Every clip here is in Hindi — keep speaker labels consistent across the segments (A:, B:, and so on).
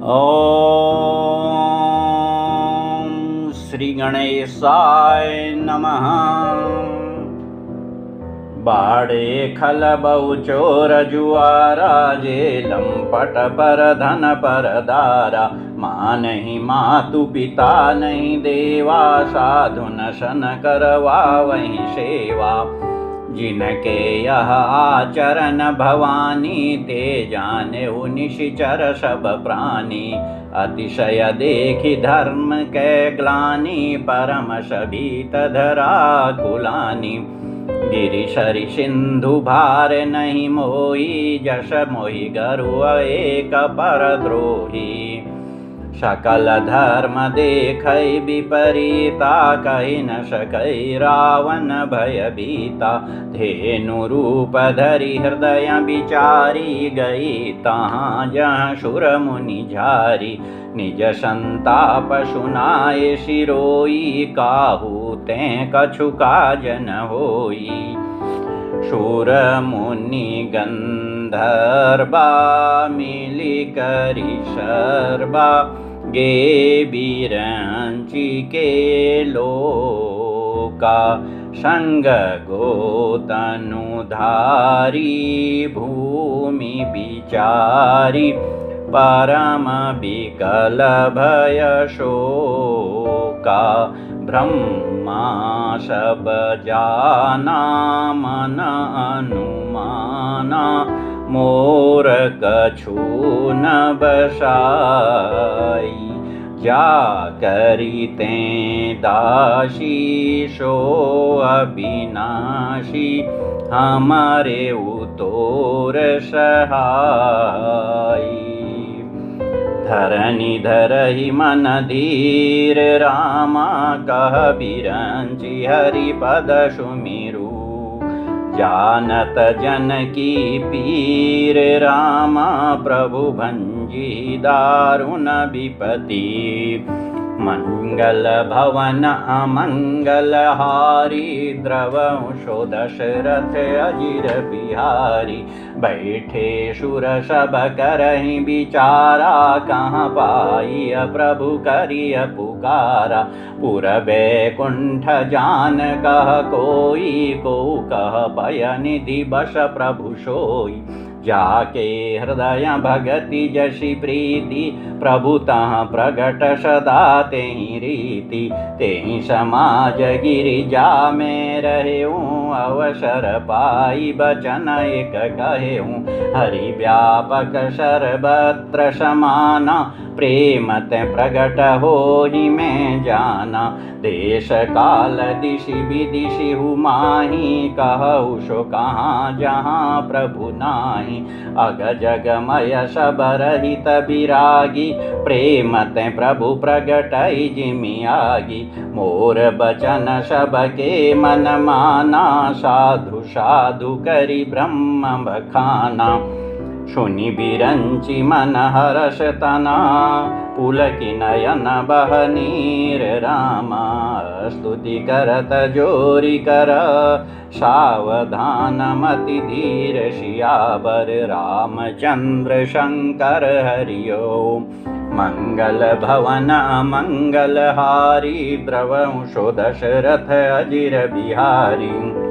A: ॐ श्री गणेशाय नमः। बाड़े खल बहु चोर जुआरा, जेलम पट पर धन पर दारा। माँ नहीं मातु पिता नहीं देवा, साधु न शन करवा वहीं सेवा। जिनके यह आचरण भवानी, ते जाने निशिचर सब प्राणी। अतिशय देखि धर्म के ग्लानि, परम सभीत धरा कुलानि। गिरि सरि सिंधु भार नहीं मोही, जस मोहि गरु एक पर द्रोही। सकल धर्म देखै विपरीता, कहि न सकै रावण भयभीता। धेनु रूप धरि हृदय विचारी, गई तहाँ जहाँ सुर मुनि झारी। निज संताप सुनाए सिरोई, काहू तें कछु काज न होई। शूर मुनि गंधर्वा, मिली करि सर्वा। गे बिरंची के लोका, संग गोतनु धारी। भूमि विचारी, परम विकल भय शोका। ब्रह्मा सब जाना, मन अनुमाना। मोर कछु न बसाई, जा करिते दासी। सो अविनाशी, हमारे उतोर सहाई। धरनी धरहि मन धीर, रामा कह बिरंची हरिपद सुमिरु। जानत जन की पीर, रामा प्रभु भंजी दारुण विपति। मंगल भवन अमंगल हारी, द्रवंशो दशरथ अजिर बिहारी। बैठे सुर सब करहि विचारा, कहाँ पाई प्रभु करिय पुकारा। पुर बैकुंठ जान कह कोई, को कह पय निधि बस प्रभु सोई। जाके हृदय भगति जसि प्रीति, प्रभु तहाँ प्रगट सदा तेहि रीति। तेहि समाज गिरिजा में रहेऊँ, अवसर पाई बचन एक कहेऊँ। हरि व्यापक सर्वत्र समाना, प्रेम ते प्रगट होहि मैं जाना। देश काल दिशि विदिशि हुमाहि, कहु सो कहाँ जहाँ प्रभु नाही। अग जगमय सब रहित विरागी, प्रेम ते प्रभु प्रगटै जिमि आगी। मोर बचन सबके मन माना, साधु साधु करि ब्रह्म बखाना। सुनि बिरंची मन हर्ष तना, पुलकि नयन बह नीर रामा। स्तुति करत जोरि कर, सावधान मति धीर सियावर। रामचंद्र शंकर हरि ओम। मंगल भवन मंगल हारी, द्रवंशो दशरथ अजिर बिहारी।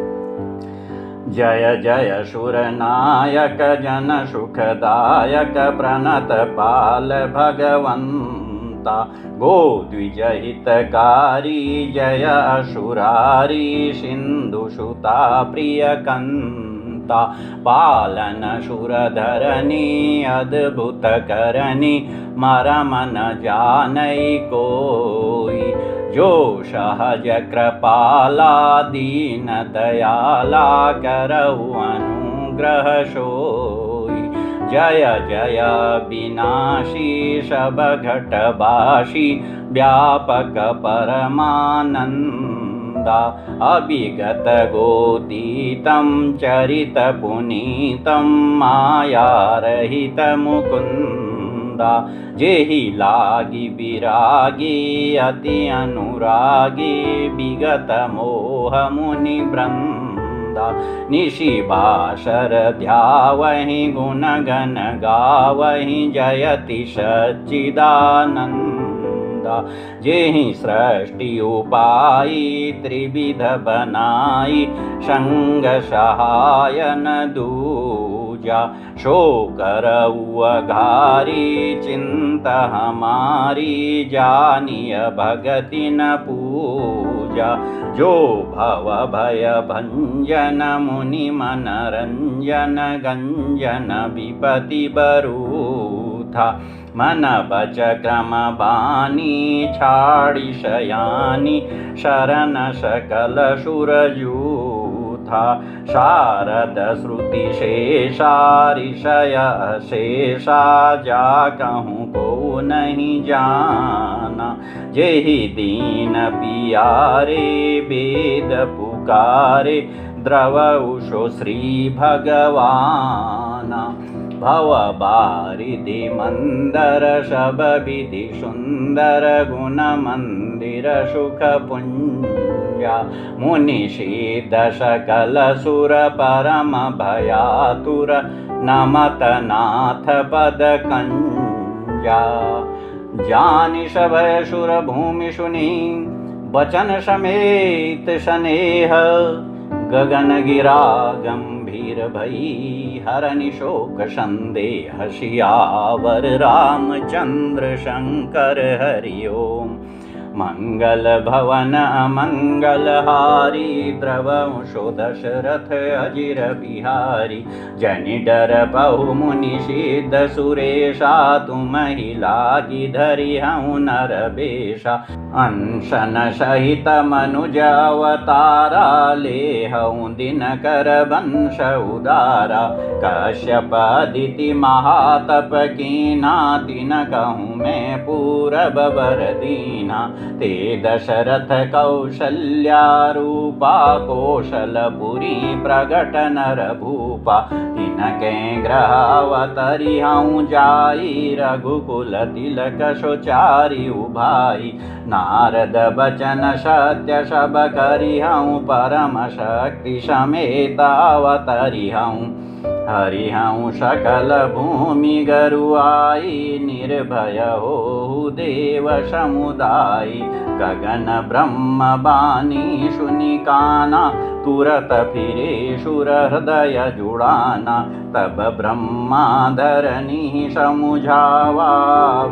A: जय जय सुरनायक जन सुखदायक, प्रणत पाल भगवंता। गो द्विजहितकारी, जय असुरारी। सिंधु सुता प्रिय कंता, पालन सुरधरनी। अद्भुत करनी, मरम न जानै कोई। जो सहज कृपाला, दीन दयाला। करहु अनुग्रह सोई। जय जय विनाशी, सब घटवासी। व्यापक परमानंदा, अभिगत गोतीतं। चरित पुनीतं, माया रहित मुकुंदा। जेहि लागी विरागी, अति अनुरागी। विगत मोह मुनि वृंदा। निशि बाशर ध्यावहि गुण गण गावहि जयति सच्चिदानंदा। जेहि सृष्टि उपाई त्रिविध बनाई संग सहायन दूजा। शो करऊ अघारी चिंता हमारी जानिय भगति न पूजा। जो भव भय भंजन मुनि मनरंजन गंजन विपति बरूथा। मन बच क्रम बानी छाड़ी शयानी शरण सकल सुरजूथा। शारद श्रुति शेषा ऋषय शेषा जा कहूँ को नहीं जाना। जेहि दीन पियारे वेद पुकारे द्रवउषो श्री भगवाना। भव बारिधि मंदर शब विधि सुंदर गुण मंदिर सुख पुंजा। मुनिषिद सकल सुर परम भयातुर नमत नाथ पद कंजा। जानि सभय सुर भूमि सुनि बचन समेत स्नेह। गगन गिरा गंभीर भई हरनि शोक संदेह। सियावर रामचंद्र शंकर हरि ओम। मंगल भवन मंगल हारी द्रवंशो दशरथ अजिर बिहारी। जनि डर बहु मुनि सिद्ध सुरेशा तुमहि लागी धरि हऊँ नर बेशा। अंशन सहित मनुज अवतारा लेहऊँ दिनकर वंश उदारा। कश्यप अदिति महातप कीना तिन कहूँ मैं पूरब वर दीना। ते दशरथ कौशल्या रूपा कौशलपुरी प्रगट नर भूपा। तिनके ग्रह अवतरिहऊँ जाई रघुकुल तिलक सुचारी उभाई। नारद बचन सत्य सब करिहऊँ परम शक्ति समेत अवतरिहऊँ। हरिहऊँ सकल भूमि गरुआई निर्भय हो देव समुदाय। गगन ब्रह्म बानी सुनि काना तुरत फिरे सुर हृदय जुड़ाना। तब ब्रह्मा धरनी समुझावा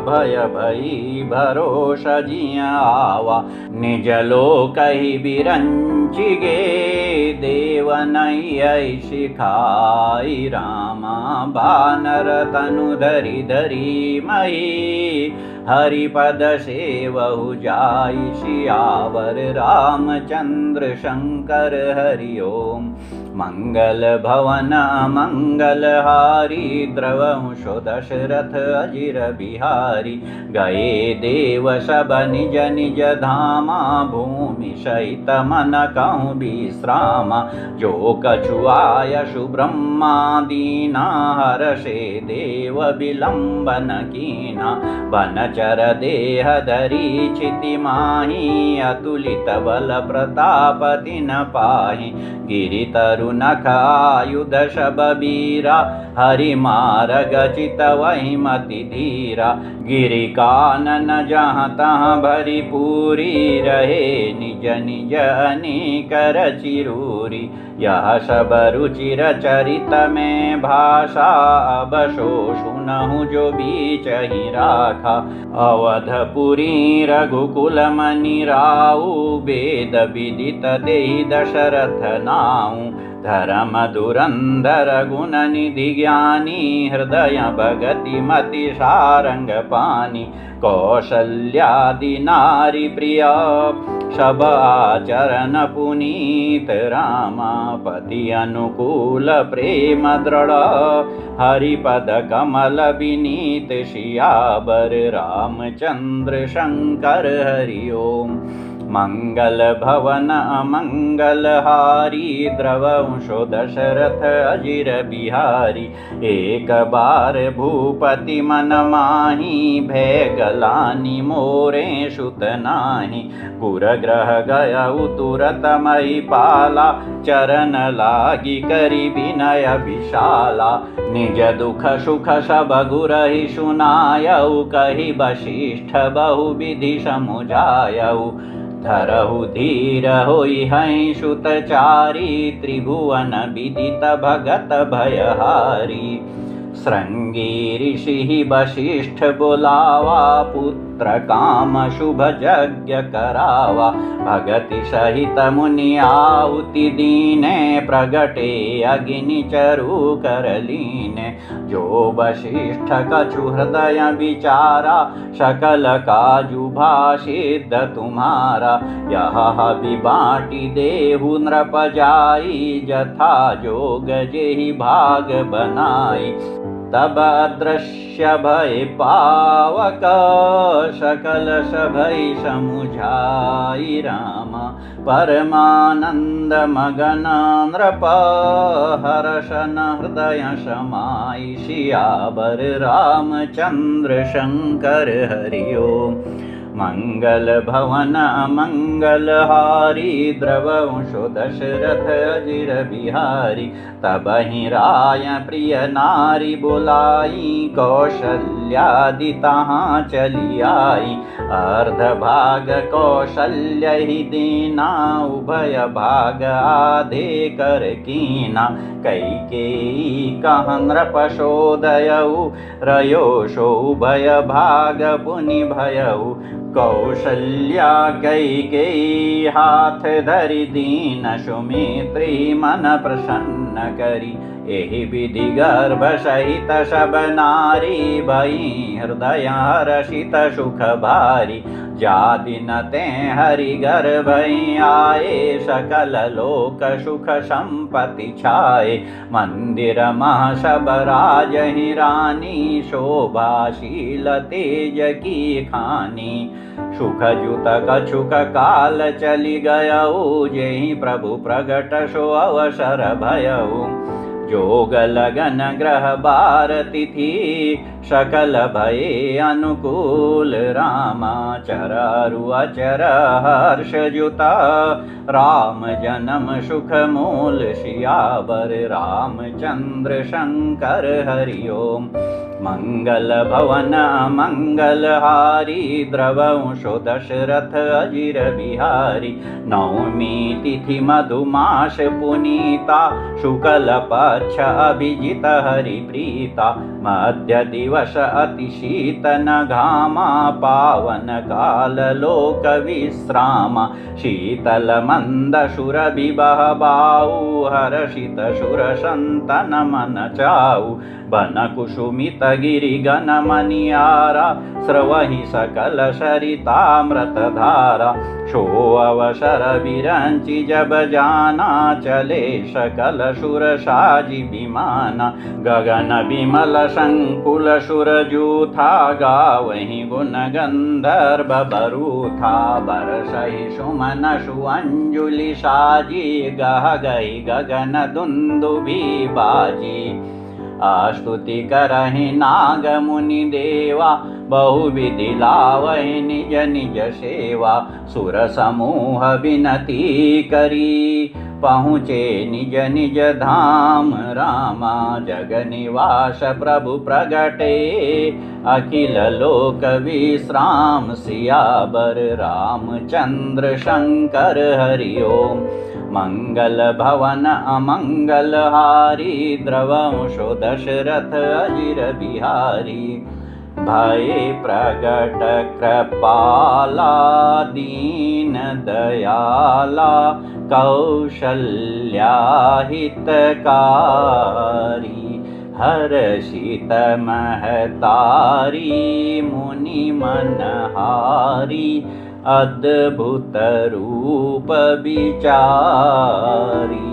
A: भय भई भरोस जिय आवा। निज लोकहि बिरंचि गे देव नैयै सिखाई। रामा बानर तनु धरि धरि मही हरिपद सेवहु जाई। सियावर रामचंद्र शंकर हरि ओम। मंगल भवन मंगल हारी द्रवंशो दशरथ अजिर बिहारी। गए देव सब निज निज धामा भूमि सहित मन कहूँ विश्रामा। जो कछु आयशु ब्रह्मा दीना हर्षे देव विलंबन कीना। वनचर देह धरी चिति माही अतुलित बल प्रताप तिन पाहि। गिरि तरुनख आयुध शब बीरा हरि मार्ग चित वही मति धीरा। गिरि कानन जहाँ तहाँ भरी पूरी रहे निज निज अनिकर चिरूरी। यह सब रुचिर चरित में भाषा अब सो सुनहु जो बीच ही राखा। अवधपुरी रघुकुल मनि राऊ वेद विदित देहि दशरथ नाऊ। धर्म धुरंधर गुण निधि ज्ञानी हृदय भगति मति सारंग पानी। कौशल्यादि नारी प्रिय सब आचरण पुनीत। रामापति अनुकूल प्रेम दृढ़ हरिपद कमल विनीत। सियावर रामचंद्र शंकर हरि ओम। मंगल भवन अमंगलहारी द्रवंशो दशरथ अजिर बिहारी। एक बार भूपति मन माही भय गलानी मोरे सुत नाही। पुर ग्रह गयउ तुरत महिपाला चरण लागी करी विनय विशाला। निज दुख सुख सब गुरहि सुनायउ कहि वशिष्ठ बहुविधि समुझायउ। धरहु धीर होई हैं सुतचारी त्रिभुवन विदित भगत भयहारी। श्रृंगी ऋषि वशिष्ठ बुलावा पुत्र काम शुभ यज्ञ करावा। भगति सहित मुनि आहुति दीने प्रगटे अग्नि चरु कर लीने। जो वशिष्ठ कछु हृदय विचारा सकल काजु भाषित तुम्हारा। यह विबाटी देहु नृप जाई जथा जोग जेहि भाग बनाई। तब अदृश्य भय पावक सकल सभय समुझाई। राम परमानंद मगन नृप हर्षन हृदय समाई। सियावर रामचंद्र शंकर हरि ओम। मंगल भवन अमंगलहारी द्रवंशो दशरथ अजिर बिहारी। तबहि राय प्रिय नारी बुलाई कौशल्यादि तहाँ चली आई। अर्ध भाग कौशल्य ही दीना उभय भाग आधे कर कीना। कैकेयी कह नृप शोधयउ रयोषो उभय भाग पुनि भयउ। कौशल्या कैकेयी हाथ धरि दीन सुमित्री मन प्रसन्न करी। एहि विधि गर्भ सहित सब नारी भई हृदय हर्षित सुख भारी। जा दिन ते हरि गर्भ आए सकल लोक सुख संपत्ति छाए। मंदिर मह सब राजहि रानी शोभाशील तेज की खानी। सुख जुत कछुक काल चली गयउ जेहि प्रभु प्रगट सो अवसर भयउ। जोग लगन ग्रह बार तिथि सकल भये अनुकूल। रामाचर अरु अचर हर्ष जुता राम जन्म सुख मूल। सियावर रामचंद्र शंकर हरि ओम। मंगल भवन मंगलहारी द्रवंशो दशरथ अजिर बिहारी। नवमी तिथि मधुमास पुनीता शुक्ल पक्ष अभिजित हरि प्रीता। मध्य दिवस अति शीतन घामा पावन काल लोक विश्रामा। शीतल मंद सुर विबह बाऊ हर्षित सुर संतन मन चाऊ। बन कुसुमित गिरि गण मनियारा स्रवहि सकल सरितामृत धारा। शो अवसर विरंचि जब जाना चले सकल सुर साजी विमाना। गगन विमल संकुल सुर जूथा गावहि गुण गंधर्व बरूथा। बरसहि सुमन सुअंजुलि साजी गह गई गगन दुंदुभि बाजी। स्तुति करहि नाग मुनि देवा बहुविधि लावहि निज निज सेवा। सुर समूह विनती करी पहुँचे निज निज धाम। रामा जग निवास प्रभु प्रगटे अखिल लोक विश्राम। सियावर रामचंद्र शंकर हरि ओम। मंगल भवन अमंगलहारी द्रवंशो दशरथ अजिर बिहारी। भय प्रगट कृपाला दीन दयाला कौशल्या हितकारी। हर्षित महतारी मुनि मनहारी। अद्भुत रूप विचारी।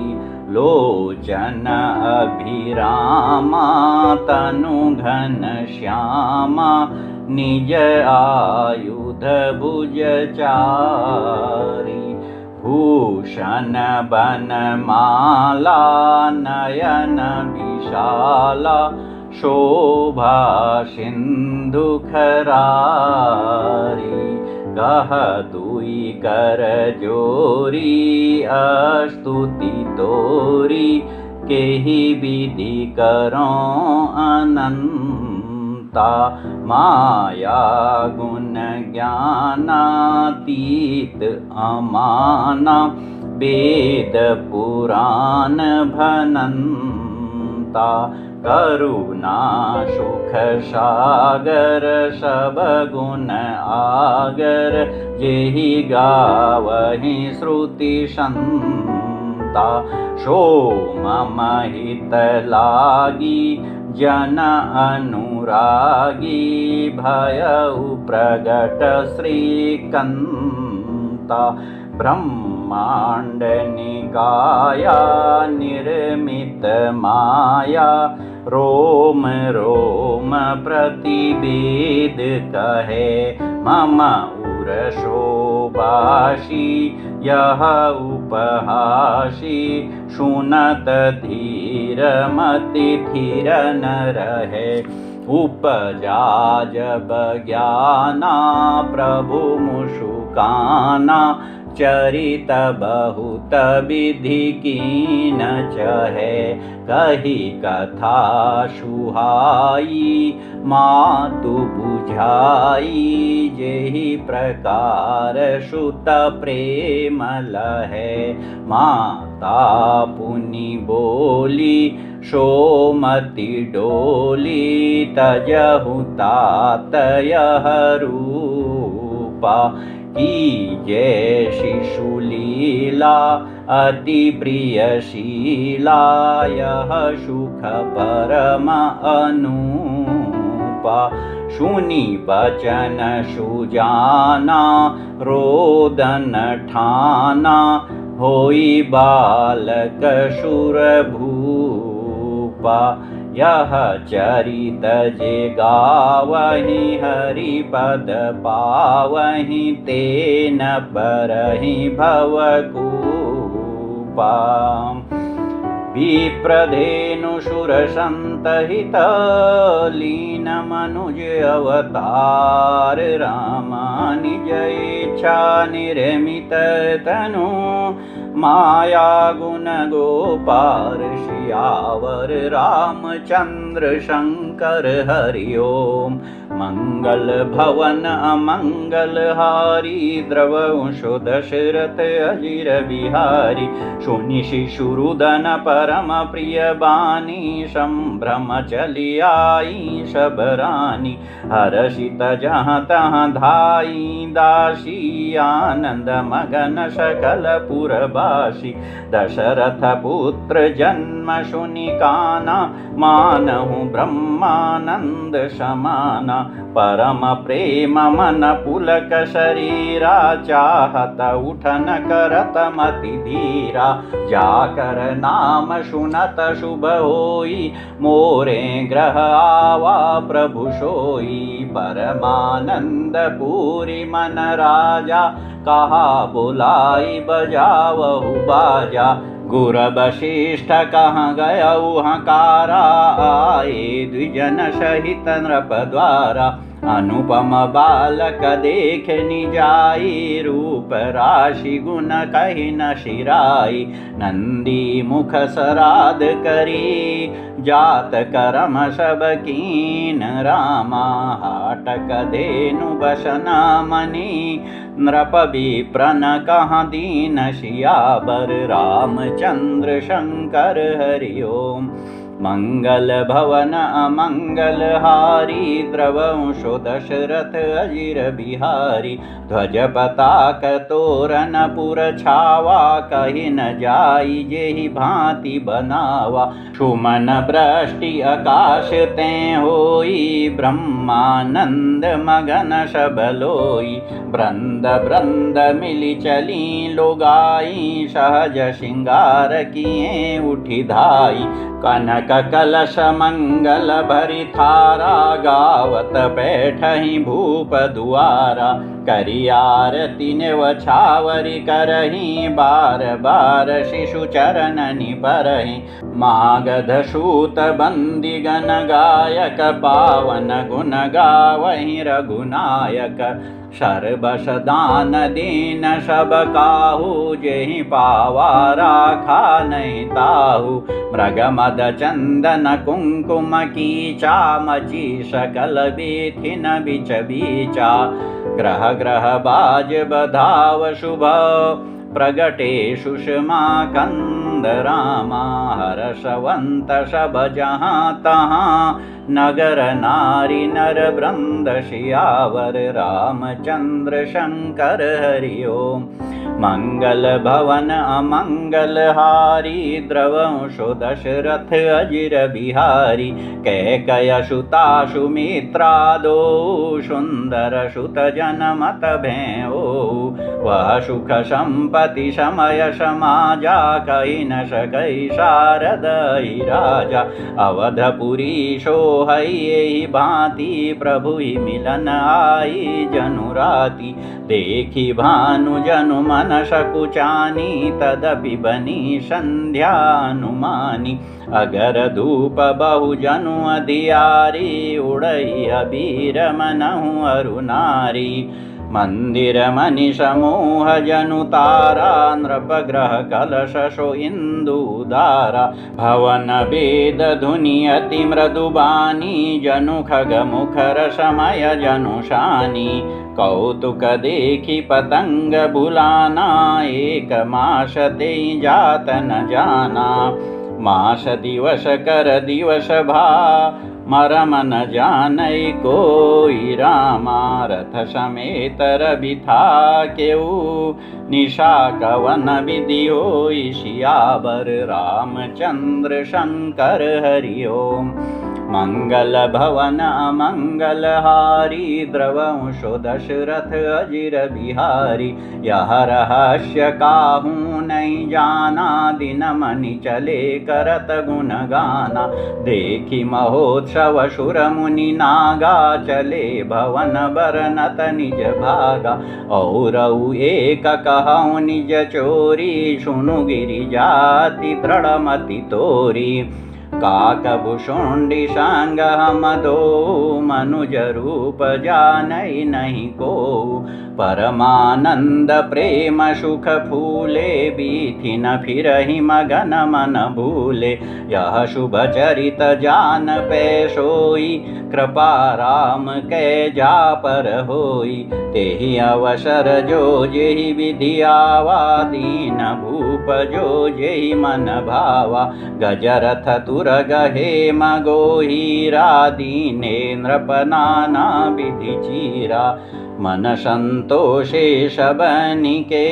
A: लोचन अभिरामा तनु घन श्यामा निज आयुध भुज चारी। भूषण बन माला नयन विशाला शोभा सिंधु खरारी। कह दुई कर जोरी स्तुति तोरी केहि विधि करों अनंता। माया गुण ज्ञानातीत अमाना वेद पुराण भनंता। करुणा सुख सागर सब गुण आगर जेहि गावहि श्रुति संता। सो मम हित लागी जन अनुरागी भयउ प्रगट श्रीकंता। ब्रह्मांड निकाया निर्मित माया रोम रोम प्रतिवेद कहे। मम उर शोभाषी यह उपहासी सुनत धीर मति धीर न रहे। उपजा जब ज्ञाना प्रभु मुषुकाना चरित बहुत विधि कीन चहे। कही कथा सुहाई मातु बुझाई जेहि प्रकार सुत प्रेम लहे। माता पुनि बोली सोमति डोली तजहु तात यह रूपा। कीजे शिशु लीला अति प्रियशीला यह सुख परम अनूपा। सुनि बचन सुजाना रोदन ठाना होई बालक सुरभूपा। यह चरित जे गावहि हरिपद पावहि तेन परहि भवकूपा। विप्रधेनु सुरसंतहित लीन मनुज अवतार रामा निज इच्छा निर्मित तनु। माया गुण गोपाल सियावर रामचंद्र शंकर हरि ओम। मंगल भवन अमंगल हारी द्रवंशो दशरथ अजिर बिहारी। सुनि शिशुरुदन परम प्रिय बानी संभ्रम चली आई शबरानी। हर्षित जहाँ तहाँ धाई दासी आनंद मगन सकल पुरबासी। दशरथ पुत्र जन्म सुनि काना मानहु ब्रह्मानंद समाना। परम प्रेम मन पुलक शरीरा चाहत उठन करत मति धीरा। जाकर नाम सुनत शुभ होई मोरे ग्रह आवा प्रभु सोई। परमानंद पूरी मन राजा कहा बुलाई बजावहु बाजा। गुर वशिष्ठ कहाँ गया हकारा आए द्विजन सहित नृप द्वारा। अनुपम बालक देख निजाई रूप राशि गुण कहि न शिराई। नंदी मुख सराद करी जात करम सब कीन रामा। हाटक धेनु बसना मणि नृप विप्रन कहाँ दीन सियावर रामचंद्र शंकर हरि ओम। मंगल भवन अमंगल हारी द्रवंशो दशरथ अजिर बिहारी। ध्वज पताक तोरण पुर छावा कहि न जाई जेहि भांति बनावा। सुमन वृष्टि आकाश ते होई ब्रह्मानंद मगन सब लोई। वृंद वृंद मिली चली लोगाई सहज श्रृंगार किए उठी धाई। कनक कनक कलश मंगल भरी थारा, गावत बैठहि भूप दुआरा। करी आरती नेवछावरी करहि, बार बार शिशु चरणनि परहि। मागध सूत बंदी गण गायक, पावन गुण गावहि रघुनायक। सर्बस दान दीन सब काहू, जेहि पावा राखा नहीं ताहू। मृग मद चंदन कुंकुम कीचा, मची सकल बीथिन बिच बीचा। ग्रह ग्रह बाज बधाव शुभ, प्रगटे सुषमा कंद रामा। हर्षवंत सब जहाँ तहाँ, नगर नारी नर वृंद सियावर। रामचंद्र शंकर हरि ओम। मंगल भवन अमंगल हारी, द्रवंशो दशरथ अजिर बिहारी। कैकय सुता सुमित्रा दो, सुंदर सुत जनमत भयो। वह सुख संपत्ति समय समाजा, कही न सकई शारदई राजा। अवधपुरी सोहई यही भांति, प्रभु ही मिलन आई जनुराति। देखी भानु जनु मन सकुचानी, तदपि बनी संध्यानुमानी। अगर धूप बहु जनु अधियारी, उड़ई अबीर मनहु अरुनारी। मंदिर मणि समूह जनु तारा, नृप ग्रह कलश सो इंदुदारा। भवन वेद धुनि अति मृदुबानी, जनु खग मुखर समय जनु शानी। कौतुक देखी पतंग बुलाना, एक मास ते जात न जाना। मास दिवस कर दिवस भा, मरम न जानई कोई रामा। रथ समेत रवि था केऊ, निशा कवन विधि होई सियावर। रामचंद्र शंकर हरि ओम। मंगल भवन अमंगल हारी, द्रवंशो दशरथ अजिर बिहारी। यह रहस्य काहू नहीं जाना, दिन मनि चले करत गुण गाना। देखी महोत्सव सुर मुनि नागा, चले भवन बरनत निज भागा। और एक कहूँ निज चोरी, सुनु गिरि जाति दृढ़मति तोरी। काकभुषुंडी सांग हम दो, मनुज रूप जानई नहीं को। परमानंद प्रेम सुख फूले, बीथि न फिरहि मगन मन भूले। यह शुभ चरित जान पे सोई, कृपा राम कै जा पर होई। तेहि अवसर जो जेहि विधि आवा, दीन भूप जो जेहि मन भावा। गजरथ तुरग हेम गोहीरा, दीने नृप नाना विधि चीरा। मन संतोषे सबनिके,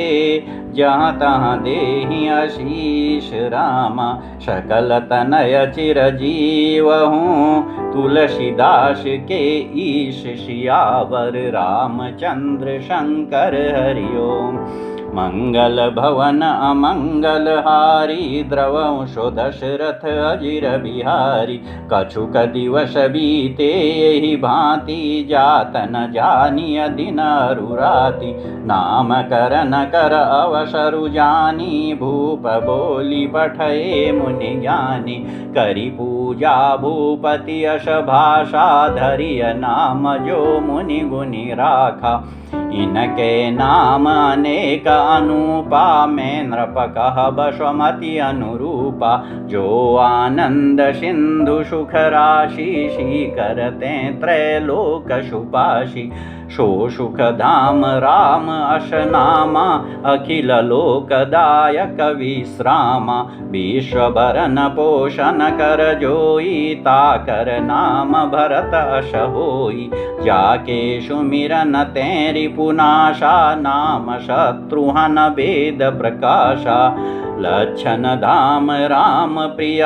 A: जहाँ तहाँ देहि आशीष रामा। सकल तनय चिरजीव हूँ, तुलसीदास के ईश सियावर। रामचंद्र शंकर हरि ओम। मंगल भवन अमंगल हारी, द्रवंशो दशरथ अजिर बिहारी। कछुक दिवस बीते यही भांति, जात न जानिय दिन अरुराति। नाम करन कर अवसरु जानी, भूप बोली पठये मुनि ज्ञानी। करी पूजा भूपति यश भाषा, धरिय नाम जो मुनि गुनि राखा। इनके नाम अनेक अनुपा, में नृप कह बसमति अनुरूपा। जो आनंद सिंधु सुख राशि, करते त्रैलोक सुपाशी। सो सुख धाम राम अशनामा, अखिल लोकदायक विश्रामा। विश्व भरन पोषण कर जोई, ताकर नाम भरत अश होई। जाके सुमिरन तेरि पुनाशा, नाम शत्रुहन वेद प्रकाशा। लक्षण धाम राम प्रिय,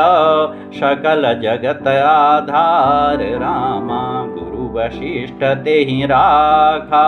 A: सकल जगत आधार रामा। गुरु वशिष्ठ तेहि राखा,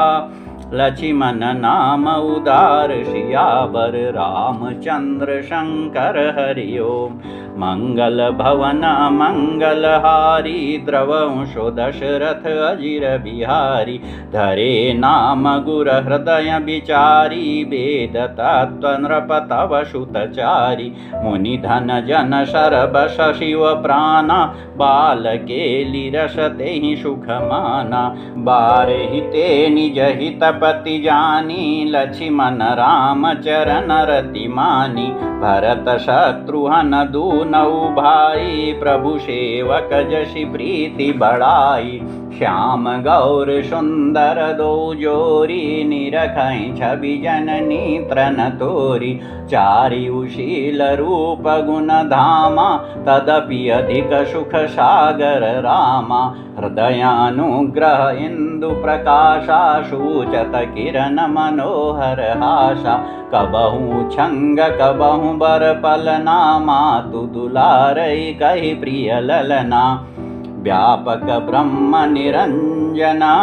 A: लक्ष्मण नाम उदार सियावर रामचंद्र शंकर हरि ओम। मंगल भवन मंगलहारी द्रवंशो दशरथ अजिर बिहारी। धरे नाम गुर हृदय विचारी वेद तत्व नृप तव सुतचारी। मुनि धन जन शरभ शिव प्राणा बाल केली रसते ही सुख माना। बारहि ते निज हित पति जानी लक्ष्मण राम चरण रति मानी। भरत शत्रुघ्न दूनौ भाई प्रभु सेवक जसि प्रीति बढ़ाई। श्याम गौर सुंदर दो जोरी निरखै छवि जननी तृण तोरी। चारिउशील रूप गुण धामा तदपि अधिक सुख सागर रामा। हृदयानुग्रह इंदु प्रकाशा सूचत किरण मनोहर हासा। कबहु छंग कबहु बर पलना मातु दुलारई कहि प्रिय ललना। व्यापक ब्रह्म निरंजना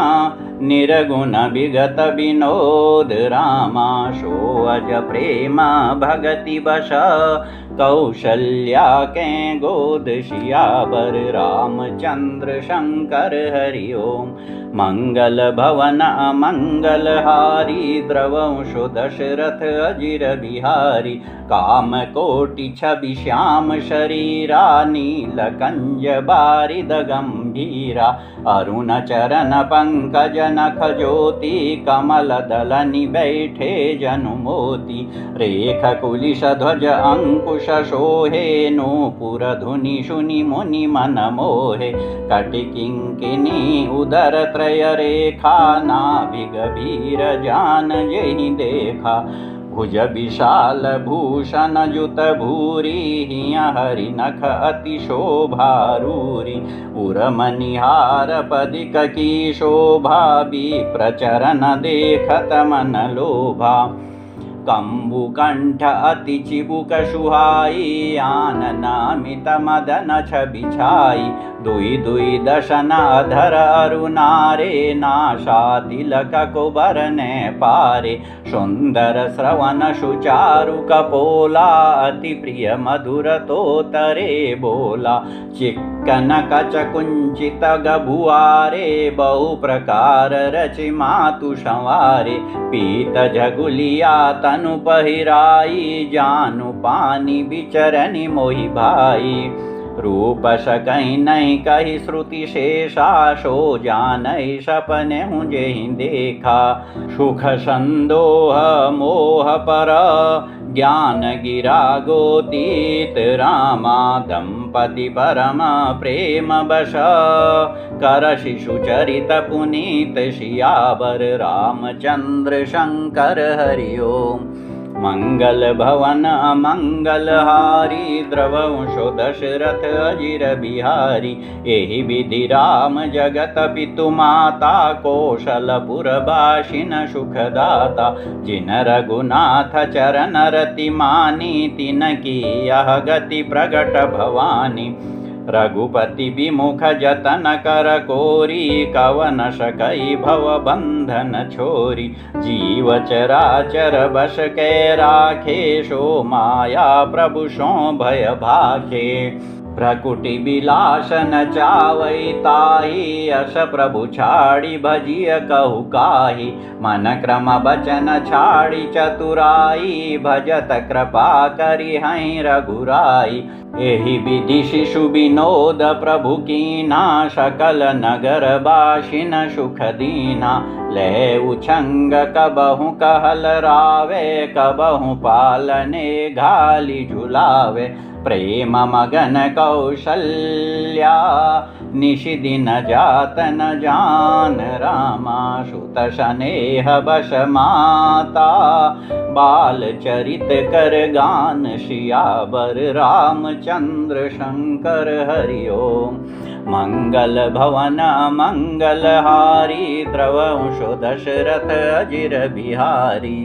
A: निर्गुण विगत विनोद रामा। सोअज प्रेम भगति बस कौशल्या के गोद सियावर रामचंद्र शंकर हरि ओम। मंगल भवन मंगलहारी द्रवंशो दशरथ अजिर बिहारी। काम कोटि छवि श्याम शरीरा नील कंज बारिद गंभीरा। अरुण चरण पंकज नख ज्योति कमल दलनि बैठे जनु मोती। रेख कुलिश ध्वज अंकुश शोहे नूपुर धुनि सुनि मुनि मन मोहे। कटि किंकिनी उदर त्रय रेखा नाभि गभीर जान जेहि देखा। भुज विशाल भूषण जुत भूरी हिया हरि नख अति शोभा रूरी। उरमनिहार पदिक की शोभा प्रचरण देखत मन लोभा। कंबुकंठ अति चिबुक सुहाई आननामित मदन छवि छाई। दुई दुई दशन अधर अरुणारे नाशा तिलक को बरने पारे। सुंदर श्रवण सुचारु कपोला अति प्रिय मधुर तो तरे बोला। चिक्कन कच कुंचित गभुआरे बहु प्रकार रचि मातु संवारे। पीत झगुलिया तनु पहिराई जानु पानी बिचरनि मोहि भाई। रूप सकहि नहीं कहि श्रुति शेषा सो जानहि सपने हूँ जेहि देखा। सुख संदोह मोह पर ज्ञान गिरा गोतीत रामा। दंपति परम प्रेम बश कर शिशु चरित पुनीत सियावर रामचंद्र शंकर हरि ओम। मंगल भवन मंगलहारी द्रवंशो दशरथ अजिर बिहारी। एहि विधि राम जगत पितु माता कौशलपुरवासिन सुखदाता। जिन रघुनाथ चरण रति मानी तिनकी यह गति प्रगट भवानी। रघुपति विमुख जतन कर कोरी कवन सकई भव बंधन छोरी। जीव चराचर बस के राखे सो माया प्रभु सो भय भाखे। प्रकुटि विलासन चावै ताहि अस प्रभु छाड़ी भजिय कहु काही। मन क्रम बचन छाड़ी चतुराई भजत कृपा करि हैं रघुराई। एहि विधि शिशु विनोद प्रभु कीना सकल नगर बासिन सुख दीना। ले उछंग कबहु कहल रावे कबहु पालने घाली झुलावे। प्रेम मगन कौशल्या निशि दिन जात न जान रामा। सुत स्नेह बस माता बाल चरित कर गान सियावर रामचंद्र शंकर हरि ओम। मंगल भवन मंगलहारी द्रवंशो दशरथ अजिर बिहारी।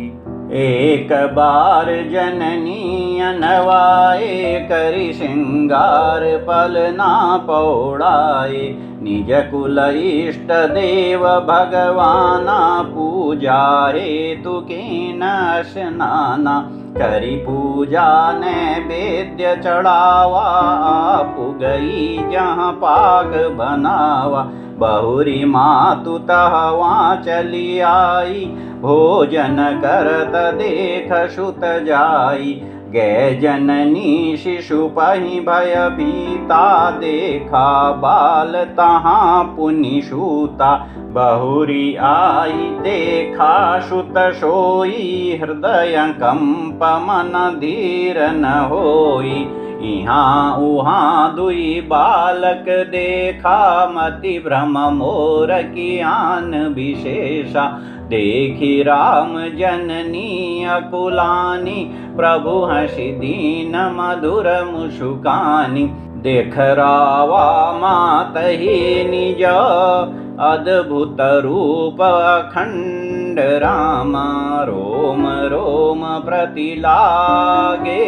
A: एक बार जननी अनवाए करि सिंगार पलना पौड़ाए। निज कुल इष्ट देव भगवाना पूजा हेतु कीन स्नाना करी पूजा नैवेद्य चढ़ावा आप गई जहाँ पाक बनावा बहुरी मातु तहवा चली आई भोजन करत देख सुत जाई गे जननी शिशु पहि भय भीता देखा बाल तहाँ पुनि सूता बहुरी आई देखा सुत सोई हृदय कंप मन धीर न होई इहाँ उहाँ दुई बालक देखा मति भ्रम मोर की आन विशेषा देखी राम जननी अकुलानी प्रभु हसी दीन मधुर मुशुकानी देख रावा मात ही निज अद्भुत रूप अखंड रामा रोम रोम प्रतिलागे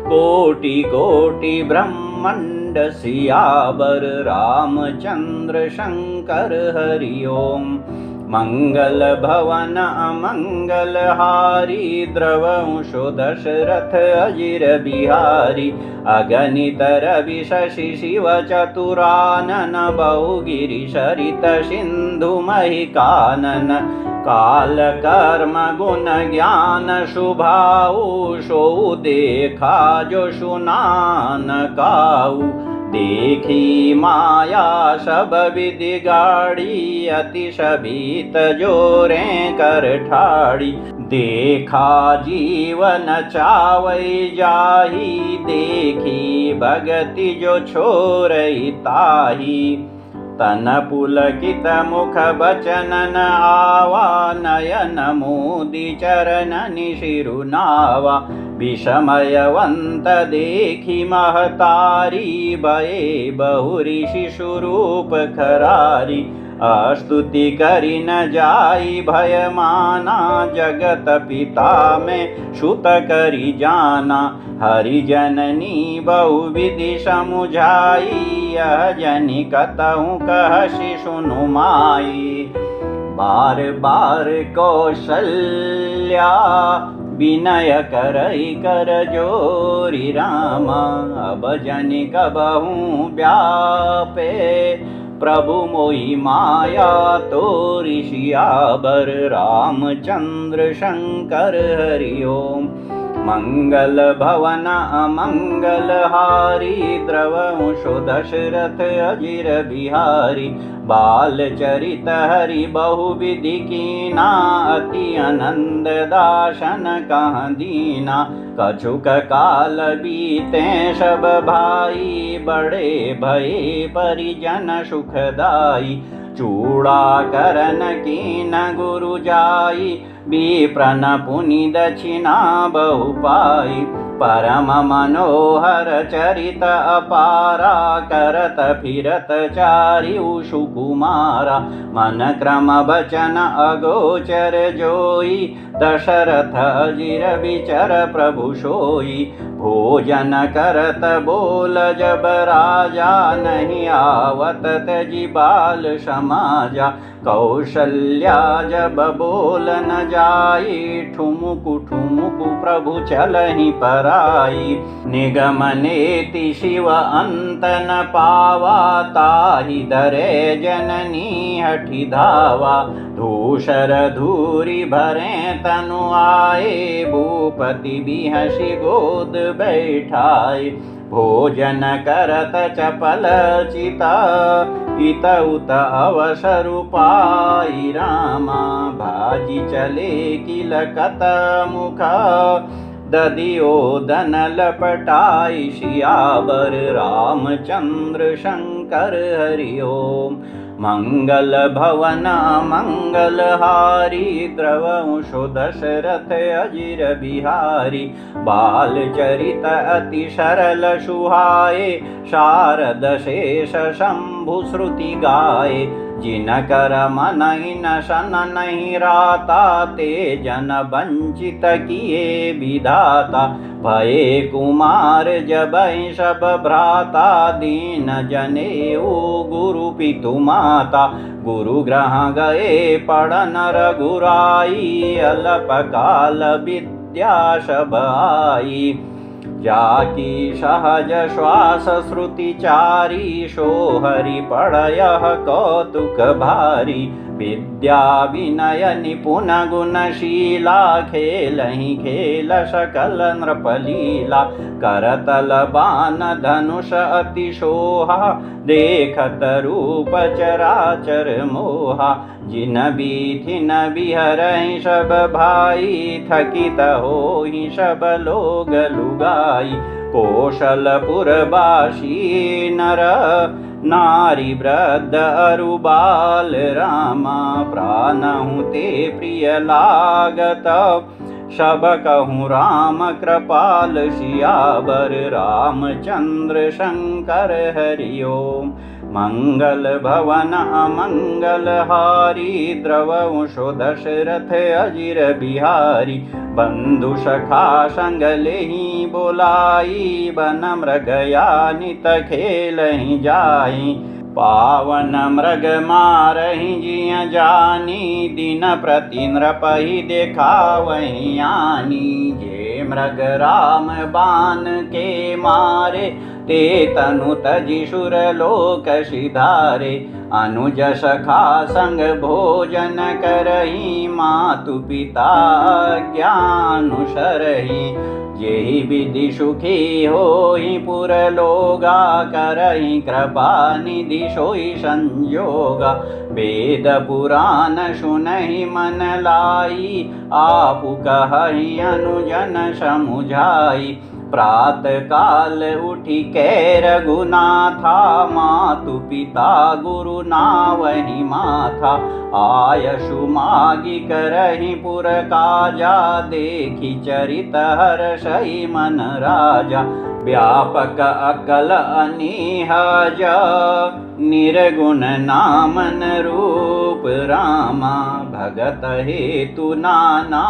A: कोटि कोटि ब्रह्मंड सियावर रामचंद्र शंकर हरि ओम मंगल भवन अमंगल हारी द्रवंशो दशरथ अजिर बिहारी अगणित रवि शशि शिव चतुरानन बहुगिरि सरित सिंधु महिकानन काल कर्म गुण ज्ञान शुभाऊ सो देखा जो सुनान काऊ देखी माया सब विधि गाड़ी अति शबीत जोरे कर ठाड़ी देखा जीवन चावई जाही देखी भगति जो छोरई ताही तन पुलकित मुख बचनन आवा नयन मोदी चरण निशिरुनावा विषमयवंत देखी महतारी भये बहुरी शिशु रूप खरारी स्तुति करी न जाई भय माना जगत पिता में सुत करी जाना हरि जननी बहुविधि समुझाई यह जनि कतहु कहसि सुनु माई बार बार कौशल्या विनय करई कर जोरी रामा अब जनि कबहु व्यापे प्रभु मोहि माया तोरि सियावर रामचंद्र शंकर हरि ओम मंगल भवन अमंगल हारी द्रवंशो दशरथ अजिर बिहारी बाल चरित हरि बहुविधि कीना अति आनंद दाशन कहाँ दीना कछुक काल बीते सब भाई बड़े भये परिजन सुखदाई चूड़ा करन कीन गुरु जाई विप्रन पुनि दक्षिणा बहु पाई परम मनोहर चरित अपारा करत फिरत चारि सुकुमारा मन क्रम बचन अगोचर जोई दशरथ अजिर विचर प्रभु सोई भोजन करत बोल जब राजा नहीं आवत तजी बाल समाजा कौशल्या जब बोल न जाई ठुमुकु ठुमुकु प्रभु चलहि पराई निगमनेति शिव अंत न पावा ताहि दरे जननी हठि धावा धूसर धूरी भरे तनु आए भूपति बिहसि गोद बैठाए भोजन करत चपल चिता इत उत अवसर पाई रामा भाजी चले किलकत मुख दधियोदन लपटाई सियावर रामचंद्र शंकर हरि ओम मंगल भवन मंगल हारी द्रवंशो दशरथ अजिर बिहारी बाल चरित अति सरल सुहाए शारद शेष शंभु श्रुति गाए जिन करम नहीं नशन नहीं राता, ते जन वंचित किए विधाता। भये कुमार जबै सब भ्राता, दीन जनेऊ गुरु पितु माता। गुरु ग्रह गए पढ़न रघुराई, अल्प काल विद्या सब आई। जाकी सहज श्वास श्रुति चारी, सोहरि पढ़यः कौतुक भारी। विद्या विनय निपुण गुणशीला, खेलहि खेल सकल नृपलीला। करतल बान धनुष अति शोहा, देखत रूप चराचर मोहा। जिन बीथिन बिहरहि सब भाई, थकित होहि सब लोग लुगाई। कौशलपुरवासी नर नारी वृद्ध अरु बाल, रामा प्राणहु ते प्रिय लागत। सब कहूँ राम कृपाल सियावर, रामचंद्र शंकर हरि ओम। मंगल भवन अमंगल हारी, द्रवंशो दशरथ अजिर बिहारी। बंधु सखा संग लेहि बोलाई, बन मृगया नित खेलहि जाई। पावन मृग मारहि जिय जानी, दिन प्रति नृपहि देखावहि आनी। जे मृग राम बाण के मारे, ते तनु तजि सुर लोक सिधारे। अनुज सखा संग भोजन करहि, मातु पिता ज्ञानुसरहि। जेहि विधि सुखी होहि पुर लोगा, करहि कृपा निधि सोई संजोगा। वेद पुराण सुनहि मन लाई, आपु कहहि अनुजन समुझाई। प्रात काल उठि कै रघुनाथा, मातु पिता गुरु नावहि माथा। आयसु मागी करहि पुर काजा, देखि चरित हर्षहि मन राजा। व्यापक अकल अनिहज, निर्गुण नामन रूप रामा। भगत हेतु नाना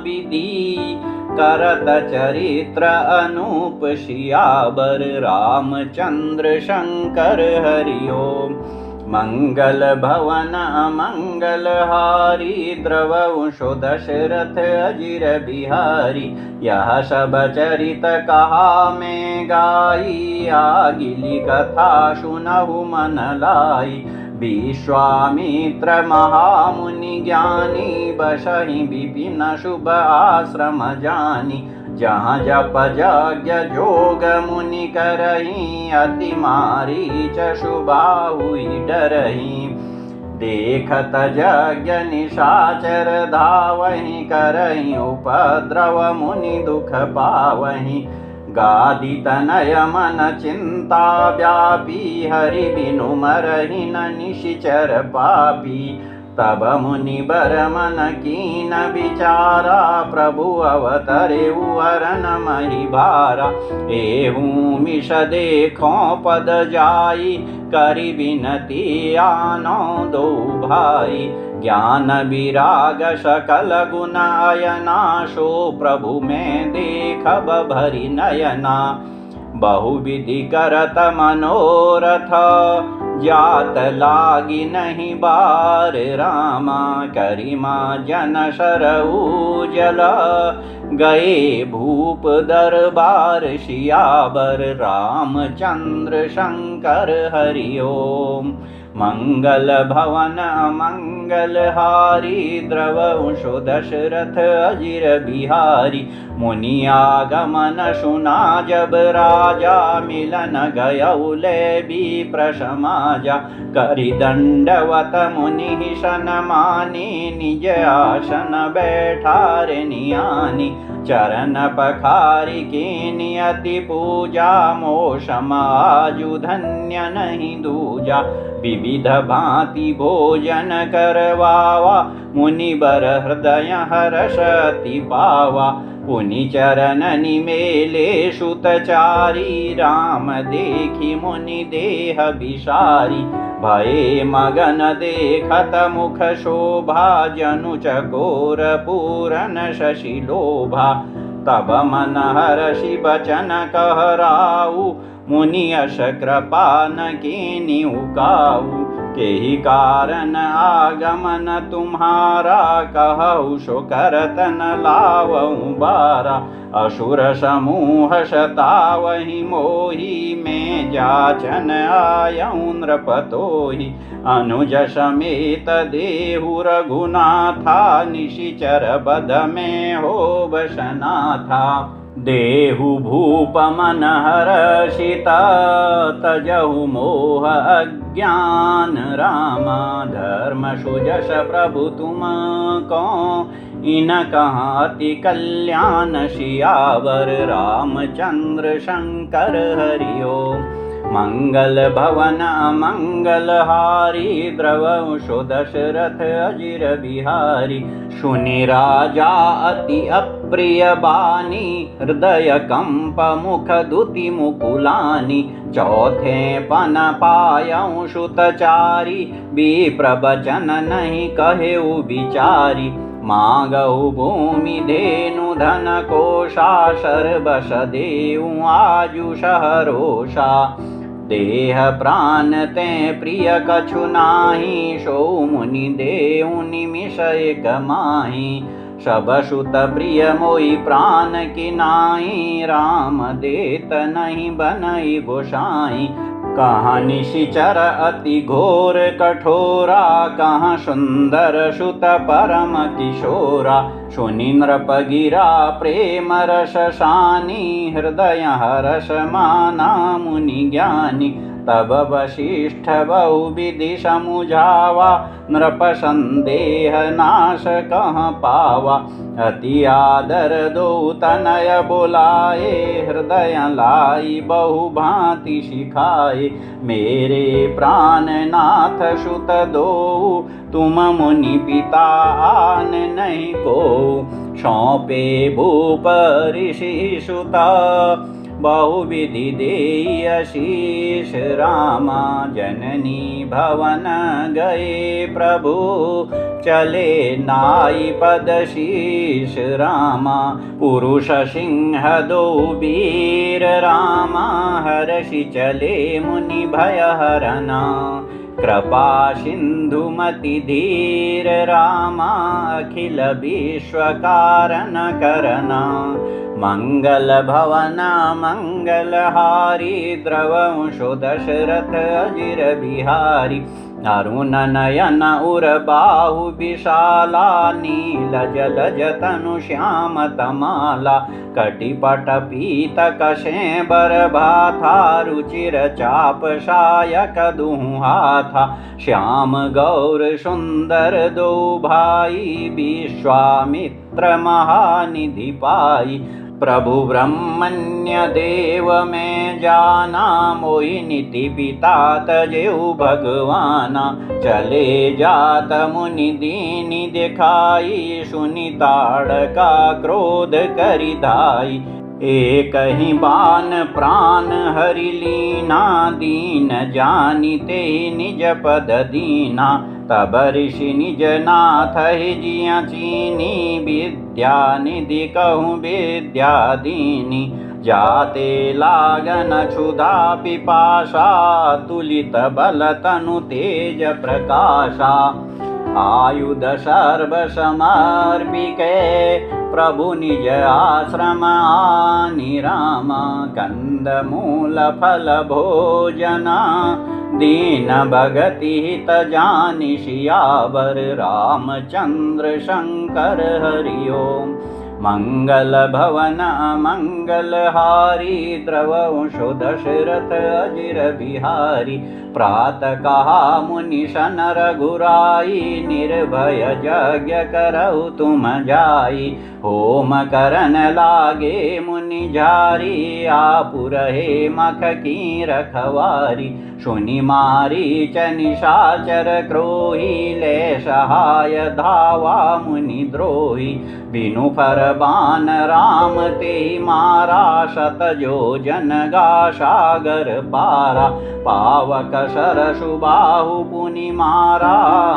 A: विधि, करत चरित्र अनूप सियावर। रामचंद्र शंकर हरि ओम। मंगल भवन अमंगल हारी, द्रवंशो दशरथ अजिर बिहारी। यह सब चरित कहा मैं गाई, आगिली कथा सुनहु मन लाई। विश्वामित्र महामुनि ज्ञानी, बसहि विपिन शुभ आश्रम जानी। जहाँ जप यज्ञ जोग मुनि करहि, अति मारीच शुभाहुई डरहि। देखत यज्ञ निशाचर धावहि, करहि उपद्रव मुनि दुख पावहि। गादी तनय मन चिंता व्यापी, हरि बिनु मरहि न निशिचर पापी। तब मुनि बर मन कीन विचारा, प्रभु अवतरे वरन मही भारा। एहूँ मिष देखो पद जाई, करि विनती आनो दो भाई। ज्ञान विराग सकल गुण अयना, सो प्रभु में देखब भरि नयना। बहुविधि करत मनोरथ, जात लागी नहीं बार रामा। करिमा जन सरऊ जल, गए भूप दरबार सियावर। रामचंद्र शंकर हरि ओम। मंगल भवन मंगल हारी, द्रवंशो दशरथ अजिर बिहारी। मुनि आगमन सुना जब राजा, मिलन गयौ ले प्रसमाजा। करि दंडवत मुनि सनमानी, निज आसन बैठारे नियानी। चरण पखारि कीनि अति पूजा, मोसम आजु धन्य नहीं दूजा। विविध भांति भोजन करवावा, मुनि बर हृदय हर्षति पावा। पुनि चरण निमेले सुतचारी राम देखी मुनि देह विसारी भये मगन देखत मुख शोभा जनु चकोर पूरन शशि लोभा तब मन हर्षि बचन कहराऊ मुनि यश कृपा न कीन्ही उकाऊ केहि कारण आगमन तुम्हारा कहु सो करतन लावऊं बारा असुर समूह सतावहि मोहि में जाचन आयऊं नृपतोहि अनुज समेत देहु रघुनाथा निशिचर बध में हो बसनाथा देहु भूप मन हर्षिता तजहु मोह अज्ञान रामा धर्म सुजस प्रभु तुम को इन कहाँ अति कल्याण सियावर रामचंद्र शंकर हरिओ मंगल भवन मंगल हारी द्रवंशो दशरथ अजिर बिहारी सुनि राजा अति अप्रिय बानी हृदय कंप मुख दुति मुकुलानी चौथे पन पायऊं सुतचारी विप्रवचन नहीं कहेउ विचारी मांगऊ भूमि धेनु धन कोशा सर्वस देऊ आजु सहरोषा देह प्राण ते प्रिय कछु नाही सो मुनि देऊ निमिष एक माही सब सुत प्रिय मोहि प्राण की नाई राम देत नहीं बनई गोसाई कहाँ निशिचर अति घोर कठोरा कहाँ सुंदर सुत परम किशोरा सुनि नृप गिरा प्रेम रस सानी हृदय हर्ष माना मुनि ज्ञानी तब वशिष्ठ बहुविधि समुझावा नृप संदेह नाश कहाँ पावा अति आदर दो तनय बोलाए हृदय लाई बहु भांति सिखाए मेरे प्राण नाथ सुत दो तुम मुनि पिता आन नहीं को सौंपे भूप ऋषि सुता बहुविधि देई आशीष रामा जननी भवन गए प्रभु चले नाई पद शीश रामा पुरुष सिंह दो वीर रामा हर्षि चले मुनि भय हरना कृपा सिंधुमति धीर रामा अखिल विश्व कारण करना मंगल भवन मंगल हारी द्रवंशो दशरथ अजिर बिहारी अरुण नयन उर बाहु विशाला नील जलज तनु श्याम तमाला कटिपट पीत कशे बर भाथा रुचिर चाप शायक दुहाथा श्याम गौर सुंदर दो भाई विश्वामित्र महानिधि पाई प्रभु ब्रह्मण्य देव में जाना मोहि नीति पिता तजेउ भगवाना चले जात मुनि दीनि दिखाई सुनि ताड़का क्रोध करि धाई एक ही बान प्राण हरि लीना दीन जानिते निज पद दीना तब ऋषि निज नाथ ही जिया चीनी विद्या निधि कहूँ विद्या दीनी जाते लागन क्षुधा पिपाशा तुलित बल तनु तेज प्रकाशा आयुध सर्व समर्पिके प्रभु निज आश्रम आनि रामा कंद मूल फल भोजना दीन भगति हित जानि सियावर रामचंद्र शंकर हरि ओम मंगल भवन मंगल हारी द्रवंशो दशरथ अजिर बिहारी प्रातः कहा मुनि सन रघुराई, निर्भय यज्ञ करऊ तुम जाई। होम करन लागे मुनि झारी, आपु रहे मख की रखवारी। सुनि मारीच निशाचर क्रोही, ले सहाय धावा मुनि द्रोही। बिनु फर बान राम ते मारा, शत योजन गा सागर पारा। पावक सरसु बाहु पुनि मारा,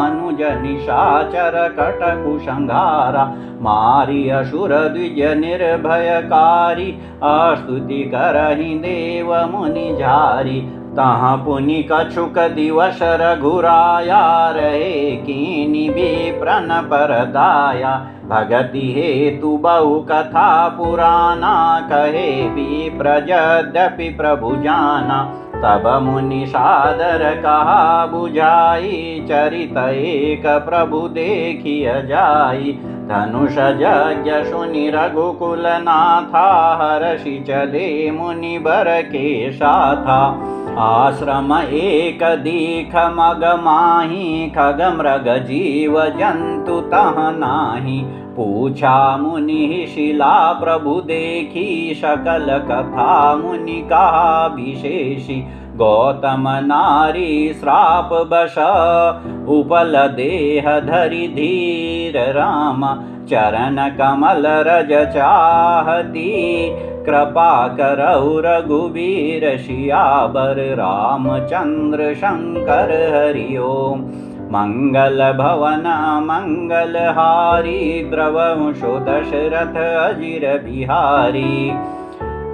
A: अनुज निशाचर कटकु संघारा। मारी असुर द्विज निर्भयकारी, स्तुति करहि देव मुनि झारी। तहाँ पुनि कछुक दिवस रघुराया, रहे कीनि विप्रन परदाया। भगति हेतु बहु कथा पुराना, कहे विप्र यद्यपि प्रभु जाना। तब मुनि सादर कहा बुझाई, चरित एक प्रभु देखिय जाई। धनुष यज्ञ सुनि रघुकुल नाथा, हर्षि चले मुनि बर के साथा। आश्रम एक दीख मग माही, खग मृग जीव जंतु तह नाही। पूछा मुनि शिला प्रभु देखी, सकल कथा मुनि कहा विशेषी। गौतम नारी श्राप बश, उपल देह धरि धीर राम। चरण कमल रज चाहती, कृपा करऊ रघुवीर सियावर। रामचंद्र शंकर हरि ओम। मंगल भवन मंगलहारी, द्रवंशो दशरथ अजिर बिहारी।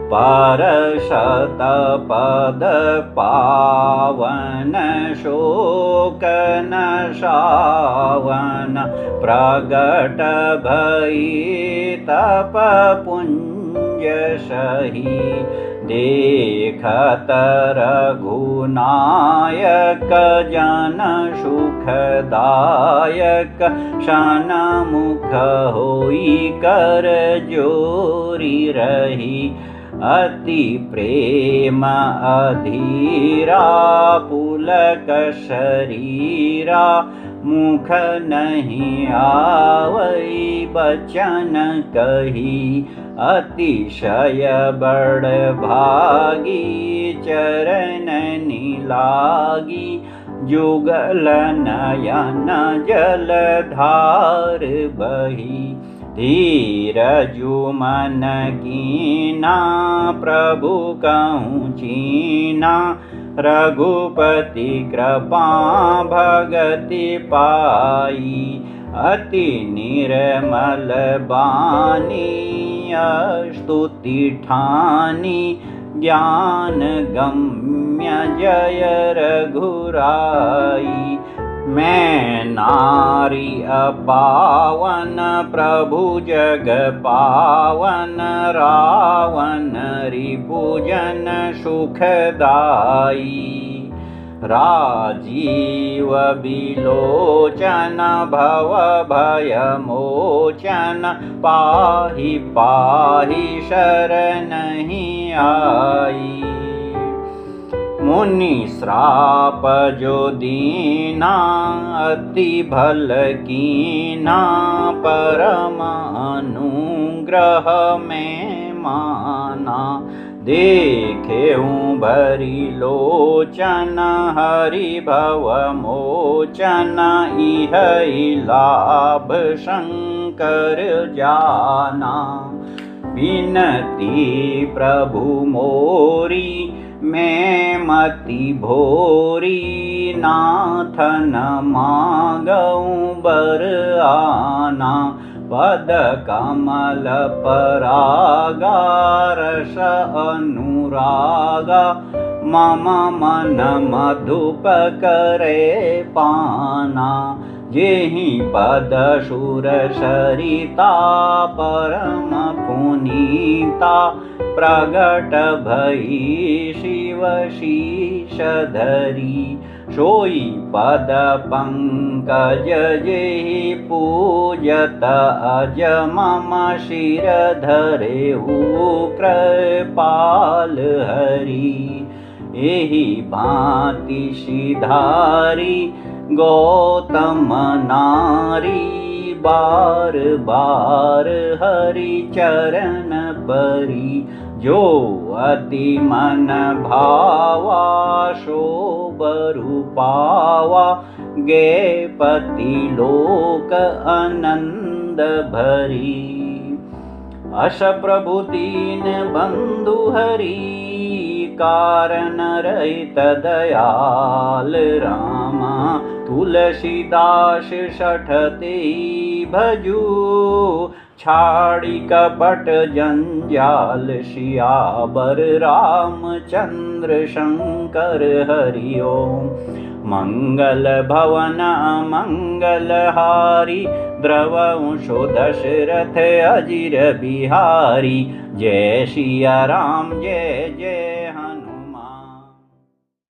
A: परशत पद पावन, शोक नशावन। प्रगट भई तप पुंज सही, देखत रघुनायक जन सुखदायक। सनमुख होई कर जोरी रही, अति प्रेम अधीरा। पुलक शरीरा, मुख नहीं आवई बचन कही। अतिशय बड़ भागी, चरण निलागी। जुगल नयन जलधार बही, धीरजु मन कीना। प्रभु कहूँ चीना, रघुपति कृपा भगति पाई। अति निर्मल बानी, स्तुति ठानी। ज्ञान गम्य जय रघुराई। मैं नारी अपावन, प्रभु जग पावन। रावण रिपुजन सुखदाई। राजीव बिलोचन भव भय मोचन। पाहि पाहि शरणहि आई। मुनि श्राप जो दीना, अति भल कीना। परम अनुग्रह में माना। देखेऊँ भरी लोचन, हरि भव मोचन। इह लाभ शंकर जाना। बिनती प्रभु मोरी, मैं मति भोरी। नाथन मांगऊँ बर आना। पद कमल परागा, रस अनुरागा। मम मन मधुप करे पाना। जेहि पद सुर सरिता, परम पुनीता। प्रगट भई शिव शीश धरी। सोई पद पंकज जेहि पूजत अज। मम शिर धरेऊ कृपाल हरि। एहि भांति सिधारी गौतम नारी बार बार हरि चरण परी। जो अति मन भावा सो बरु पावा गे पति लोक आनंद भरी। अस प्रभु दीन बंधु हरि कारण रहित दयाल रामा। तुलसीदास सठते भजू छाड़ी कपट जंजाल। सियावर रामचंद्र शंकर हरि ओम। मंगल भवन मंगल हारी द्रवंशो दशरथ अजिर बिहारी। जय सिया राम जय जय हनुमान।